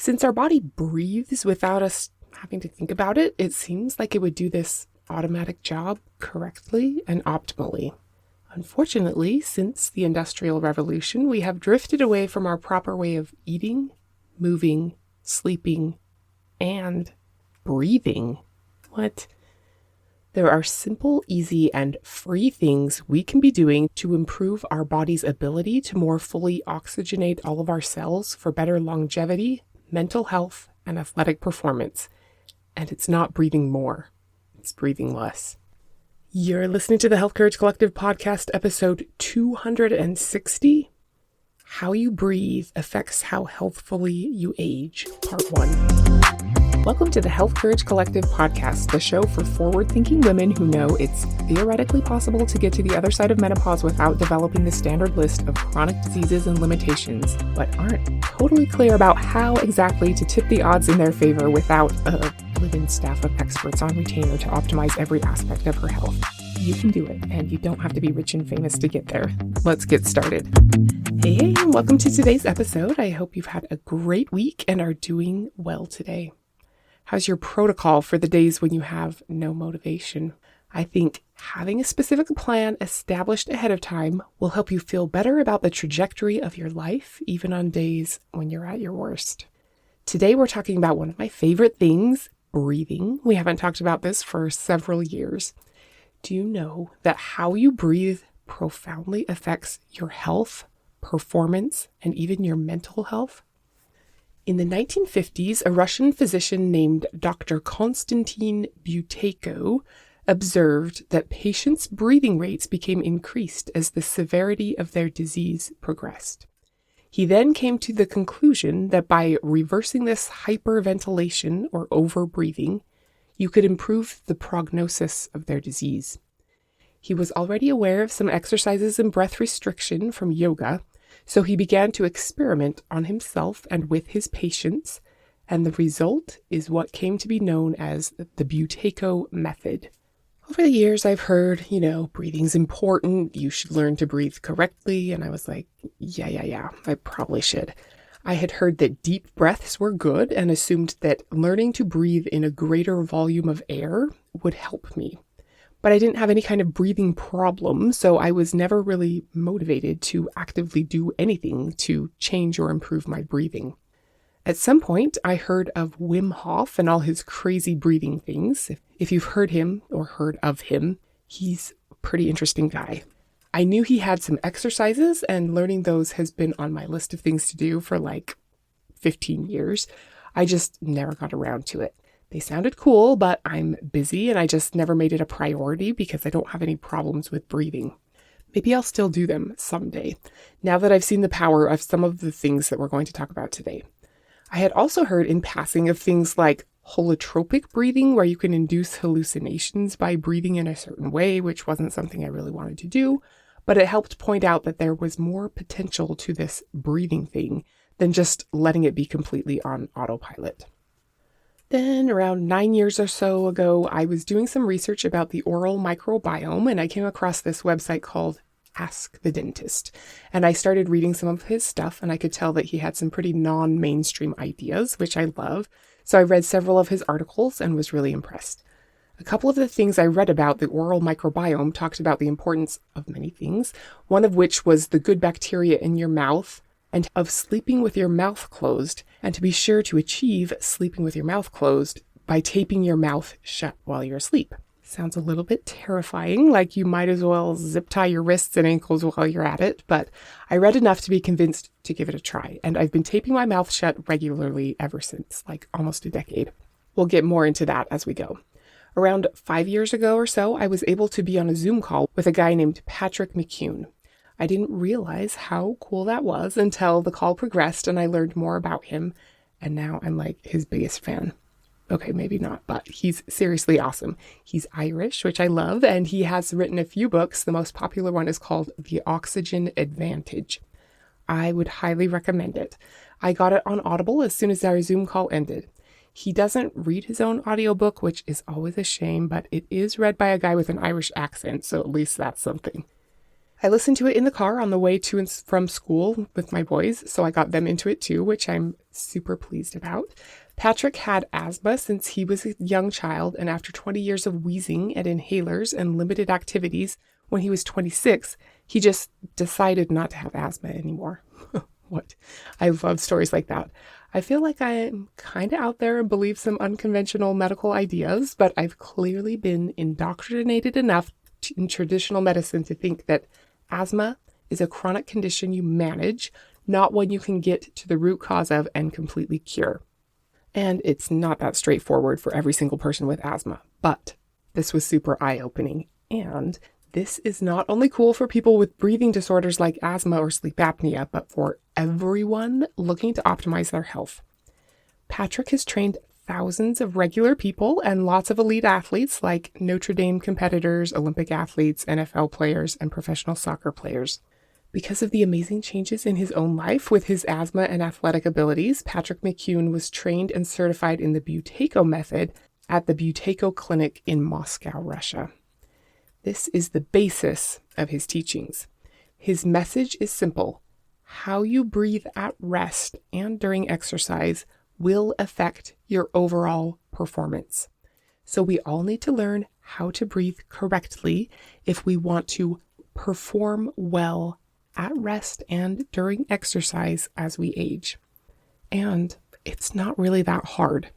Since our body breathes without us having to think about it, it seems like it would do this automatic job correctly and optimally. Unfortunately, since the Industrial Revolution, we have drifted away from our proper way of eating, moving, sleeping, and breathing. What? There are simple, easy, and free things we can be doing to improve our body's ability to more fully oxygenate all of our cells for better longevity, mental health, and athletic performance. And it's not breathing more, it's breathing less. You're listening to the Health Courage Collective podcast, episode 260, How You Breathe Affects How Healthfully You Age, part 1. Welcome to the Health Courage Collective podcast, the show for forward-thinking women who know it's theoretically possible to get to the other side of menopause without developing the standard list of chronic diseases and limitations, but aren't totally clear about how exactly to tip the odds in their favor without a live-in staff of experts on retainer to optimize every aspect of her health. You can do it, and you don't have to be rich and famous to get there. Let's get started. Hey, and welcome to today's episode. I hope you've had a great week and are doing well today. How's your protocol for the days when you have no motivation? I think having a specific plan established ahead of time will help you feel better about the trajectory of your life, even on days when you're at your worst. Today, we're talking about one of my favorite things, breathing. We haven't talked about this for several years. Do you know that how you breathe profoundly affects your health, performance, and even your mental health? In the 1950s, a Russian physician named Dr. Konstantin Buteyko observed that patients' breathing rates became increased as the severity of their disease progressed. He then came to the conclusion that by reversing this hyperventilation or overbreathing, you could improve the prognosis of their disease. He was already aware of some exercises and breath restriction from yoga, so he began to experiment on himself and with his patients, and the result is what came to be known as the Buteyko method. Over the years, I've heard, breathing's important, you should learn to breathe correctly, and I was like, yeah, I probably should. I had heard that deep breaths were good and assumed that learning to breathe in a greater volume of air would help me. But I didn't have any kind of breathing problem, so I was never really motivated to actively do anything to change or improve my breathing. At some point, I heard of Wim Hof and all his crazy breathing things. If you've heard him or heard of him, he's a pretty interesting guy. I knew he had some exercises, and learning those has been on my list of things to do for like 15 years. I just never got around to it. They sounded cool, but I'm busy and I just never made it a priority because I don't have any problems with breathing. Maybe I'll still do them someday, now that I've seen the power of some of the things that we're going to talk about today. I had also heard in passing of things like holotropic breathing, where you can induce hallucinations by breathing in a certain way, which wasn't something I really wanted to do, but it helped point out that there was more potential to this breathing thing than just letting it be completely on autopilot. Then around 9 years or so ago, I was doing some research about the oral microbiome, and I came across this website called Ask the Dentist. And I started reading some of his stuff, and I could tell that he had some pretty non-mainstream ideas, which I love. So I read several of his articles and was really impressed. A couple of the things I read about the oral microbiome talked about the importance of many things, one of which was the good bacteria in your mouth and of sleeping with your mouth closed, and to be sure to achieve sleeping with your mouth closed by taping your mouth shut while you're asleep. Sounds a little bit terrifying, like you might as well zip tie your wrists and ankles while you're at it, but I read enough to be convinced to give it a try, and I've been taping my mouth shut regularly ever since, like almost a decade. We'll get more into that as we go. Around 5 years ago or so, I was able to be on a Zoom call with a guy named Patrick McCune. I didn't realize how cool that was until the call progressed and I learned more about him, and now I'm like his biggest fan. Okay, maybe not, but he's seriously awesome. He's Irish, which I love, and he has written a few books. The most popular one is called The Oxygen Advantage. I would highly recommend it. I got it on Audible as soon as our Zoom call ended. He doesn't read his own audiobook, which is always a shame, but it is read by a guy with an Irish accent, so at least that's something. I listened to it in the car on the way to and from school with my boys, so I got them into it too, which I'm super pleased about. Patrick had asthma since he was a young child, and after 20 years of wheezing and inhalers and limited activities, when he was 26, he just decided not to have asthma anymore. What? I love stories like that. I feel like I'm kind of out there and believe some unconventional medical ideas, but I've clearly been indoctrinated enough in traditional medicine to think that asthma is a chronic condition you manage, not one you can get to the root cause of and completely cure. And it's not that straightforward for every single person with asthma, but this was super eye-opening. And this is not only cool for people with breathing disorders like asthma or sleep apnea, but for everyone looking to optimize their health. Patrick has trained thousands of regular people and lots of elite athletes like Notre Dame competitors, Olympic athletes, NFL players, and professional soccer players. Because of the amazing changes in his own life with his asthma and athletic abilities, Patrick McCune was trained and certified in the Buteyko method at the Buteyko Clinic in Moscow, Russia. This is the basis of his teachings. His message is simple. How you breathe at rest and during exercise will affect your overall performance. So we all need to learn how to breathe correctly if we want to perform well at rest and during exercise as we age. And it's not really that hard.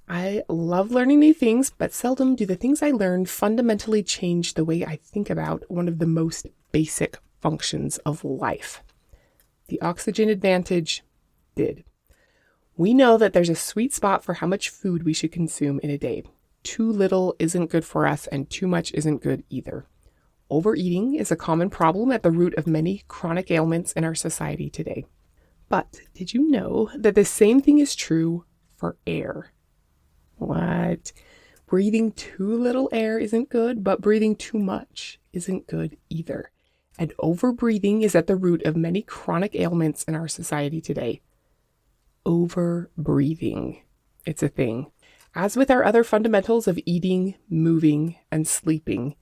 I love learning new things, but seldom do the things I learn fundamentally change the way I think about one of the most basic functions of life. The oxygen advantage did. We know that there's a sweet spot for how much food we should consume in a day. Too little isn't good for us, and too much isn't good either. Overeating is a common problem at the root of many chronic ailments in our society today. But did you know that the same thing is true for air? What? Breathing too little air isn't good, but breathing too much isn't good either. And overbreathing is at the root of many chronic ailments in our society today. Overbreathing. It's a thing. As with our other fundamentals of eating, moving, and sleeping,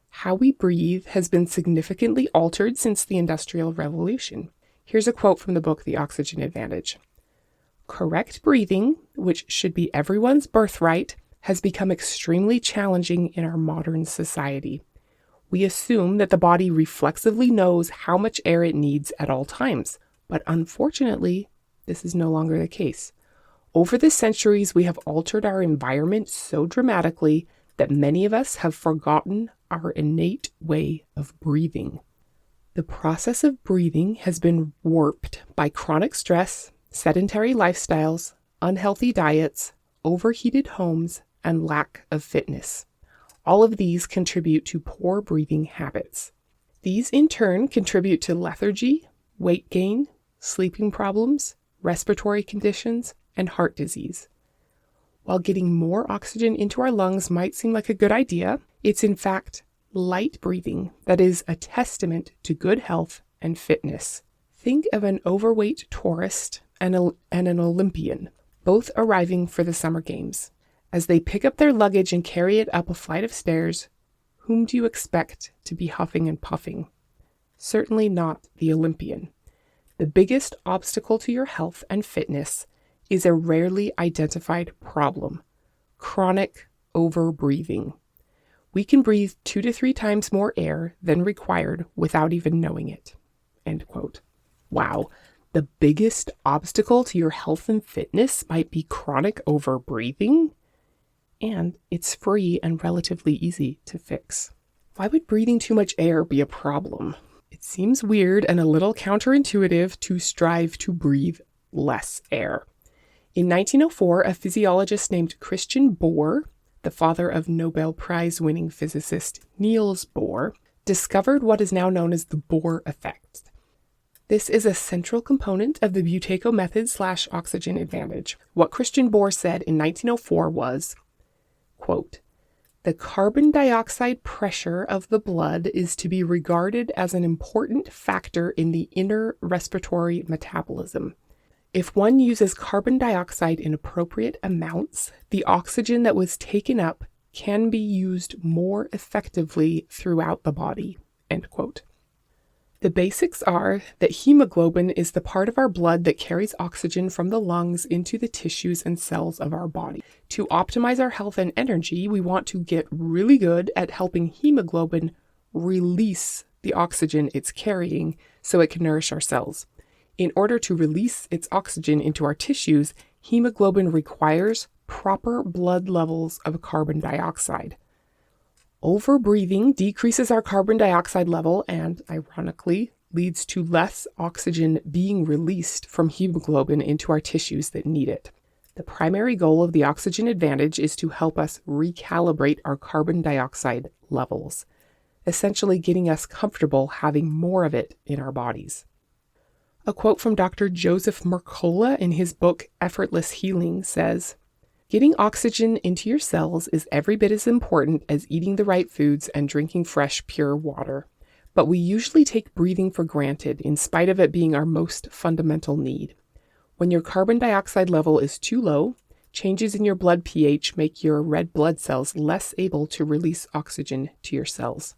how we breathe has been significantly altered since the Industrial Revolution. Here's a quote from the book, The Oxygen Advantage. Correct breathing, which should be everyone's birthright, has become extremely challenging in our modern society. We assume that the body reflexively knows how much air it needs at all times, but unfortunately, this is no longer the case. Over the centuries, we have altered our environment so dramatically that many of us have forgotten our innate way of breathing. The process of breathing has been warped by chronic stress, sedentary lifestyles, unhealthy diets, overheated homes, and lack of fitness. All of these contribute to poor breathing habits. These in turn contribute to lethargy, weight gain, sleeping problems, respiratory conditions, and heart disease. While getting more oxygen into our lungs might seem like a good idea, it's in fact light breathing that is a testament to good health and fitness. Think of an overweight tourist and an Olympian, both arriving for the Summer Games. As they pick up their luggage and carry it up a flight of stairs, whom do you expect to be huffing and puffing? Certainly not the Olympian. The biggest obstacle to your health and fitness is a rarely identified problem: chronic overbreathing. We can breathe 2 to 3 times more air than required without even knowing it. End quote. Wow. The biggest obstacle to your health and fitness might be chronic overbreathing, and it's free and relatively easy to fix. Why would breathing too much air be a problem? It seems weird and a little counterintuitive to strive to breathe less air. In 1904, a physiologist named Christian Bohr, the father of Nobel Prize-winning physicist Niels Bohr, discovered what is now known as the Bohr effect. This is a central component of the Buteyko method / oxygen advantage. What Christian Bohr said in 1904 was, quote, "The carbon dioxide pressure of the blood is to be regarded as an important factor in the inner respiratory metabolism. If one uses carbon dioxide in appropriate amounts, the oxygen that was taken up can be used more effectively throughout the body." End quote. The basics are that hemoglobin is the part of our blood that carries oxygen from the lungs into the tissues and cells of our body. To optimize our health and energy, we want to get really good at helping hemoglobin release the oxygen it's carrying so it can nourish our cells. In order to release its oxygen into our tissues, hemoglobin requires proper blood levels of carbon dioxide. Overbreathing decreases our carbon dioxide level and, ironically, leads to less oxygen being released from hemoglobin into our tissues that need it. The primary goal of the oxygen advantage is to help us recalibrate our carbon dioxide levels, essentially getting us comfortable having more of it in our bodies. A quote from Dr. Joseph Mercola in his book Effortless Healing says, "Getting oxygen into your cells is every bit as important as eating the right foods and drinking fresh, pure water. But we usually take breathing for granted in spite of it being our most fundamental need. When your carbon dioxide level is too low, changes in your blood pH make your red blood cells less able to release oxygen to your cells.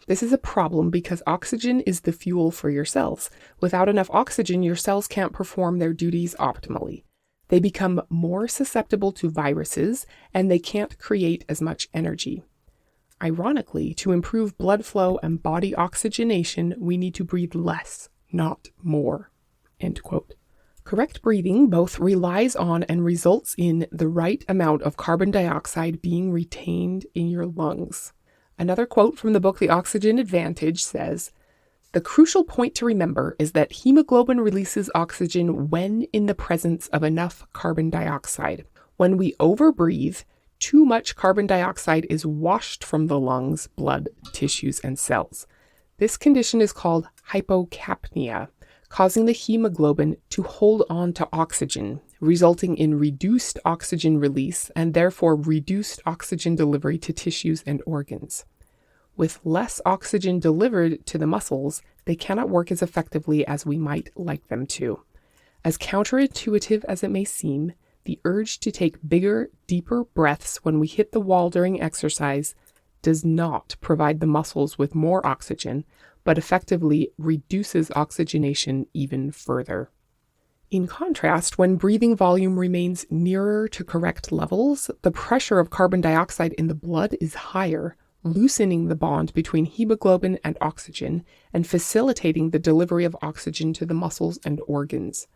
This is a problem because oxygen is the fuel for your cells. Without enough oxygen, your cells can't perform their duties optimally. They become more susceptible to viruses, and they can't create as much energy. Ironically, to improve blood flow and body oxygenation, we need to breathe less, not more." End quote. Correct breathing both relies on and results in the right amount of carbon dioxide being retained in your lungs. Another quote from the book The Oxygen Advantage says, "The crucial point to remember is that hemoglobin releases oxygen when in the presence of enough carbon dioxide. When we overbreathe, too much carbon dioxide is washed from the lungs, blood, tissues, and cells. This condition is called hypocapnia, causing the hemoglobin to hold on to oxygen, resulting in reduced oxygen release and therefore reduced oxygen delivery to tissues and organs. With less oxygen delivered to the muscles, they cannot work as effectively as we might like them to. As counterintuitive as it may seem, the urge to take bigger, deeper breaths when we hit the wall during exercise does not provide the muscles with more oxygen, but effectively reduces oxygenation even further. In contrast, when breathing volume remains nearer to correct levels, the pressure of carbon dioxide in the blood is higher, loosening the bond between hemoglobin and oxygen and facilitating the delivery of oxygen to the muscles and organs.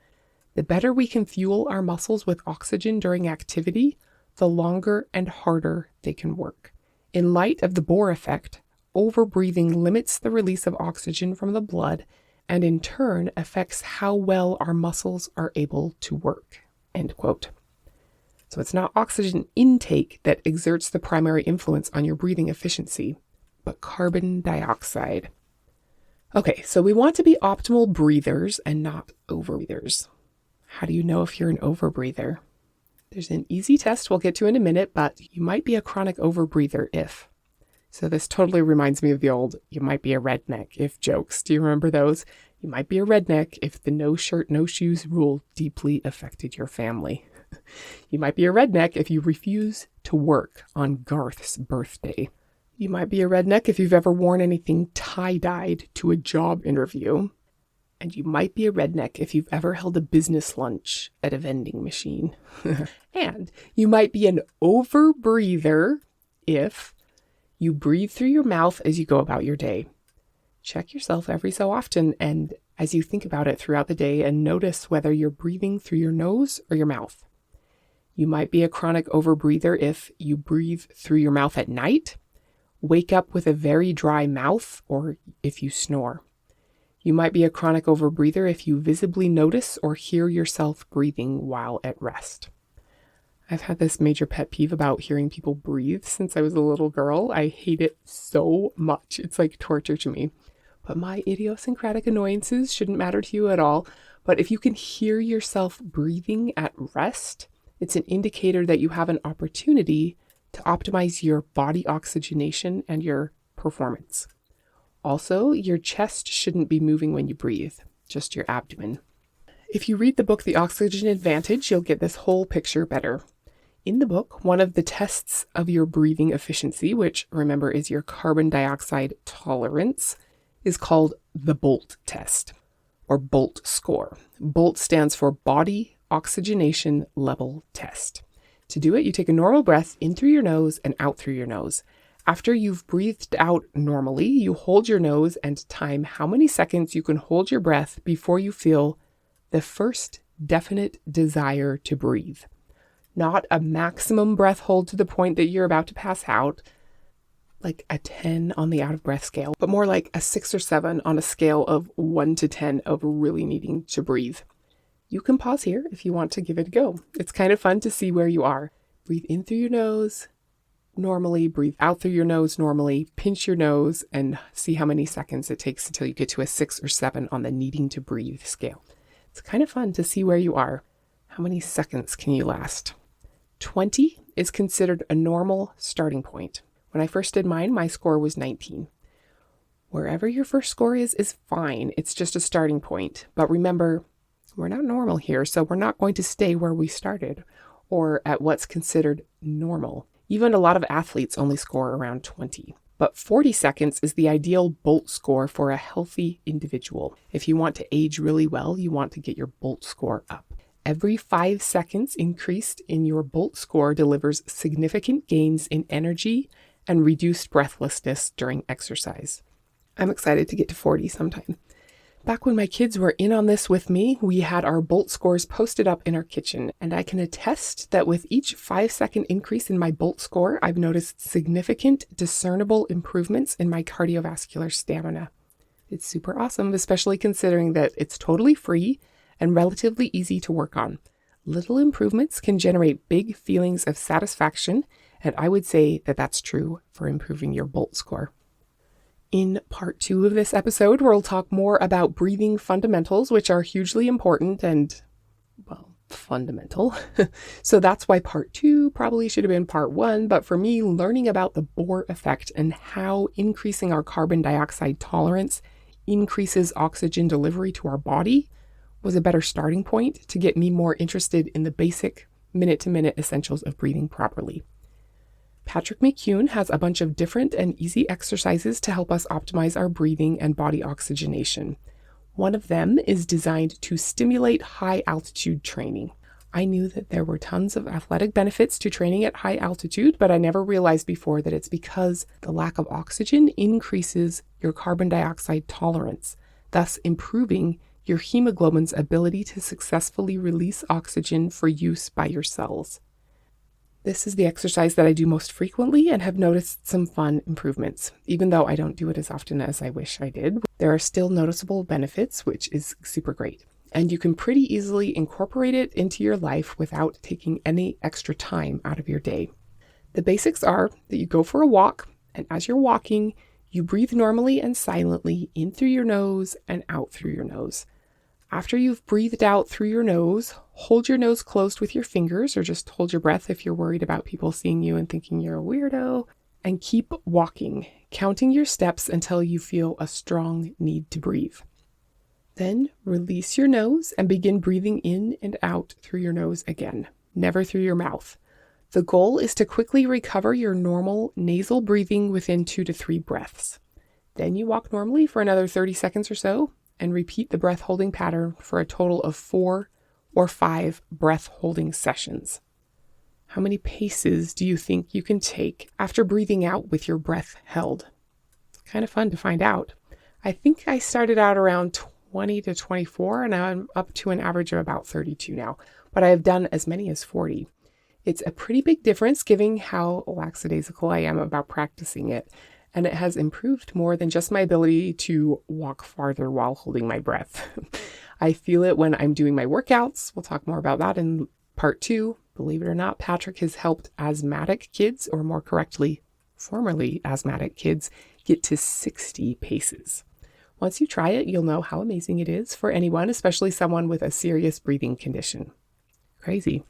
The better we can fuel our muscles with oxygen during activity, the longer and harder they can work. In light of the Bohr effect, overbreathing limits the release of oxygen from the blood and in turn affects how well our muscles are able to work." End quote. So it's not oxygen intake that exerts the primary influence on your breathing efficiency, but carbon dioxide. Okay, so we want to be optimal breathers and not overbreathers. How do you know if you're an overbreather? There's an easy test we'll get to in a minute, but you might be a chronic overbreather if. So this totally reminds me of the old, you might be a redneck if jokes. Do you remember those? You might be a redneck if the no shirt, no shoes rule deeply affected your family. You might be a redneck if you refuse to work on Garth's birthday. You might be a redneck if you've ever worn anything tie-dyed to a job interview. And you might be a redneck if you've ever held a business lunch at a vending machine. And you might be an overbreather if you breathe through your mouth as you go about your day. Check yourself every so often and as you think about it throughout the day and notice whether you're breathing through your nose or your mouth. You might be a chronic overbreather if you breathe through your mouth at night, wake up with a very dry mouth, or if you snore. You might be a chronic overbreather if you visibly notice or hear yourself breathing while at rest. I've had this major pet peeve about hearing people breathe since I was a little girl. I hate it so much. It's like torture to me. But my idiosyncratic annoyances shouldn't matter to you at all. But if you can hear yourself breathing at rest, it's an indicator that you have an opportunity to optimize your body oxygenation and your performance. Also, your chest shouldn't be moving when you breathe, just your abdomen. If you read the book The Oxygen Advantage, you'll get this whole picture better. In the book, one of the tests of your breathing efficiency, which remember is your carbon dioxide tolerance, is called the BOLT test, or BOLT score. BOLT stands for Body Oxygenation Level Test. To do it, you take a normal breath in through your nose and out through your nose. After you've breathed out normally, you hold your nose and time how many seconds you can hold your breath before you feel the first definite desire to breathe. Not a maximum breath hold to the point that you're about to pass out, like a 10 on the out of breath scale, but more like a 6 or 7 on a scale of 1 to 10 of really needing to breathe. You can pause here if you want to give it a go. It's kind of fun to see where you are. Breathe in through your nose normally, breathe out through your nose normally, pinch your nose and see how many seconds it takes until you get to a 6 or 7 on the needing to breathe scale. It's kind of fun to see where you are. How many seconds can you last? 20 is considered a normal starting point. When I first did mine, my score was 19. Wherever your first score is fine. It's just a starting point. But remember, we're not normal here, so we're not going to stay where we started or at what's considered normal. Even a lot of athletes only score around 20. But 40 seconds is the ideal BOLT score for a healthy individual. If you want to age really well, you want to get your BOLT score up. Every 5 seconds increased in your BOLT score delivers significant gains in energy and reduced breathlessness during exercise. I'm excited to get to 40 sometime. Back when my kids were in on this with me, we had our BOLT scores posted up in our kitchen, and I can attest that with each 5-second increase in my BOLT score, I've noticed significant, discernible improvements in my cardiovascular stamina. It's super awesome, especially considering that it's totally free and relatively easy to work on. Little improvements can generate big feelings of satisfaction, and I would say that that's true for improving your BOLT score. In part 2 of this episode, we'll talk more about breathing fundamentals, which are hugely important and, well, fundamental. So that's why part 2 probably should have been part 1. But for me, learning about the Bohr effect and how increasing our carbon dioxide tolerance increases oxygen delivery to our body was a better starting point to get me more interested in the basic minute-to-minute essentials of breathing properly. Patrick McCune has a bunch of different and easy exercises to help us optimize our breathing and body oxygenation. One of them is designed to stimulate high altitude training. I knew that there were tons of athletic benefits to training at high altitude, but I never realized before that it's because the lack of oxygen increases your carbon dioxide tolerance, thus improving your hemoglobin's ability to successfully release oxygen for use by your cells. This is the exercise that I do most frequently and have noticed some fun improvements. Even though I don't do it as often as I wish I did, there are still noticeable benefits, which is super great. And you can pretty easily incorporate it into your life without taking any extra time out of your day. The basics are that you go for a walk, and as you're walking, you breathe normally and silently in through your nose and out through your nose. After you've breathed out through your nose, hold your nose closed with your fingers, or just hold your breath if you're worried about people seeing you and thinking you're a weirdo, and keep walking, counting your steps until you feel a strong need to breathe. Then release your nose and begin breathing in and out through your nose again, never through your mouth. The goal is to quickly recover your normal nasal breathing within 2 to 3 breaths. Then you walk normally for another 30 seconds or so, and repeat the breath holding pattern for a total of 4 or 5 breath holding sessions. How many paces do you think you can take after breathing out with your breath held? It's kind of fun to find out. I think I started out around 20 to 24, and now I'm up to an average of about 32 now, but I have done as many as 40. It's a pretty big difference given how lackadaisical I am about practicing it. And it has improved more than just my ability to walk farther while holding my breath. I feel it when I'm doing my workouts. We'll talk more about that in part 2. Believe it or not, Patrick has helped asthmatic kids, or more correctly, formerly asthmatic kids, get to 60 paces. Once you try it, you'll know how amazing it is for anyone, especially someone with a serious breathing condition. Crazy.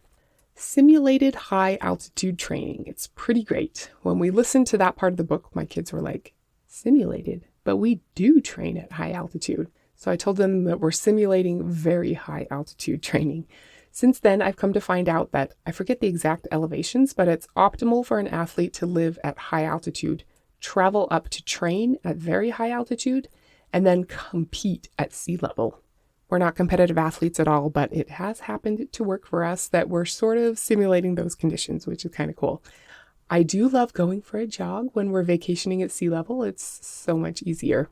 Simulated high altitude training. It's pretty great. When we listened to that part of the book, my kids were like, simulated? But we do train at high altitude. So I told them that we're simulating very high altitude training. Since then, I've come to find out that I forget the exact elevations, but it's optimal for an athlete to live at high altitude, travel up to train at very high altitude, and then compete at sea level. We're not competitive athletes at all, but it has happened to work for us that we're sort of simulating those conditions, which is kind of cool. I do love going for a jog when we're vacationing at sea level. It's so much easier.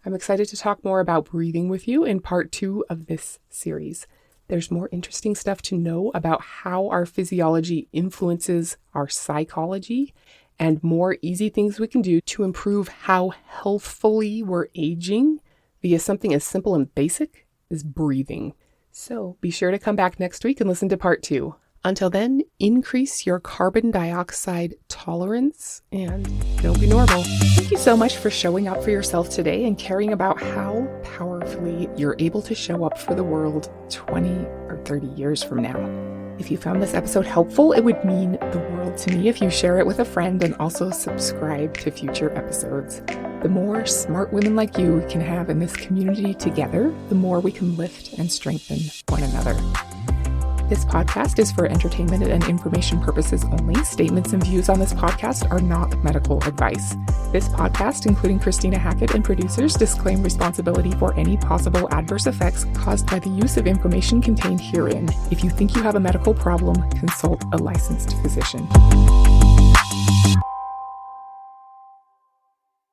I'm excited to talk more about breathing with you in part 2 of this series. There's more interesting stuff to know about how our physiology influences our psychology, and more easy things we can do to improve how healthfully we're aging via something as simple and basic as breathing. So be sure to come back next week and listen to part 2. Until then, increase your carbon dioxide tolerance and it'll be normal. Thank you so much for showing up for yourself today and caring about how powerfully you're able to show up for the world 20 or 30 years from now. If you found this episode helpful, it would mean the world to me if you share it with a friend and also subscribe to future episodes. The more smart women like you we can have in this community together, the more we can lift and strengthen one another. This podcast is for entertainment and information purposes only. Statements and views on this podcast are not medical advice. This podcast, including Christina Hackett and producers, disclaim responsibility for any possible adverse effects caused by the use of information contained herein. If you think you have a medical problem, consult a licensed physician.